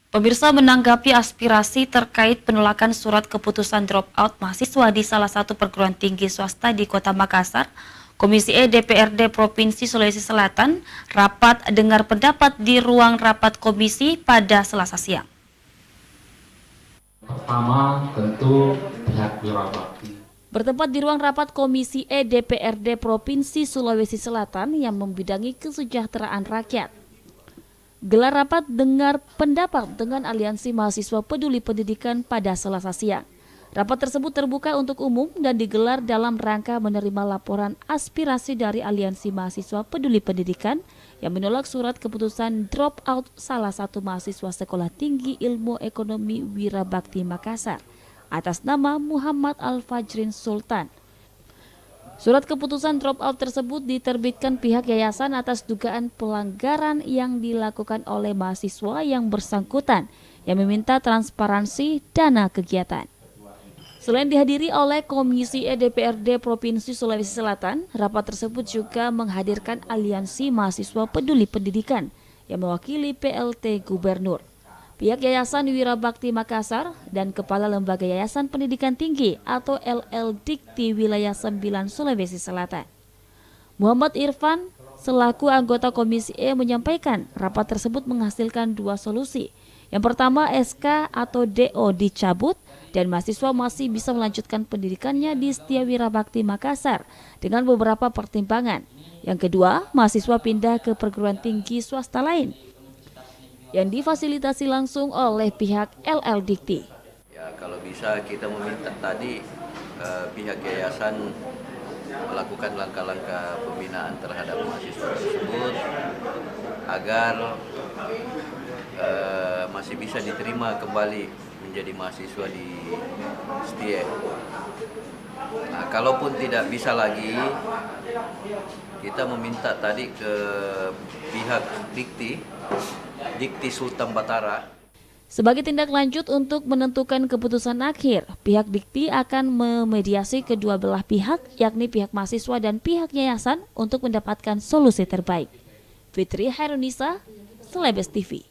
Pemirsa, menanggapi aspirasi terkait penolakan surat keputusan dropout mahasiswa di salah satu perguruan tinggi swasta di Kota Makassar, Komisi E DPRD Provinsi Sulawesi Selatan rapat dengar pendapat di ruang rapat komisi pada Selasa siang. Pertama, tentu pihak Wirabakti. Bertempat di ruang rapat Komisi E DPRD Provinsi Sulawesi Selatan yang membidangi kesejahteraan rakyat. Gelar rapat dengar pendapat dengan Aliansi Mahasiswa Peduli Pendidikan pada Selasa siang. Rapat tersebut terbuka untuk umum dan digelar dalam rangka menerima laporan aspirasi dari Aliansi Mahasiswa Peduli Pendidikan yang menolak surat keputusan dropout salah satu mahasiswa Sekolah Tinggi Ilmu Ekonomi Wirabakti Makassar atas nama Muhammad Al-Fajrin Sultan. Surat keputusan dropout tersebut diterbitkan pihak yayasan atas dugaan pelanggaran yang dilakukan oleh mahasiswa yang bersangkutan yang meminta transparansi dana kegiatan. Selain dihadiri oleh Komisi E DPRD Provinsi Sulawesi Selatan, rapat tersebut juga menghadirkan Aliansi Mahasiswa Peduli Pendidikan yang mewakili PLT Gubernur, pihak Yayasan Wirabakti Makassar, dan Kepala Lembaga Yayasan Pendidikan Tinggi atau LL Dikti Wilayah 9 Sulawesi Selatan. Muhammad Irfan selaku anggota Komisi E menyampaikan rapat tersebut menghasilkan dua solusi. Yang pertama, SK atau DO dicabut dan mahasiswa masih bisa melanjutkan pendidikannya di Setia Wirabakti Makassar dengan beberapa pertimbangan. Yang kedua, mahasiswa pindah ke perguruan tinggi swasta lain yang difasilitasi langsung oleh pihak LL Dikti. Ya, kalau bisa kita meminta tadi pihak yayasan melakukan langkah-langkah pembinaan terhadap mahasiswa tersebut agar masih bisa diterima kembali menjadi mahasiswa di Setia. Nah, kalaupun tidak bisa lagi, kita meminta tadi ke pihak Dikti Sultan Batara. Sebagai tindak lanjut untuk menentukan keputusan akhir, pihak Dikti akan memediasi kedua belah pihak, yakni pihak mahasiswa dan pihak yayasan untuk mendapatkan solusi terbaik. Fitri Hairunisa, Celebes TV.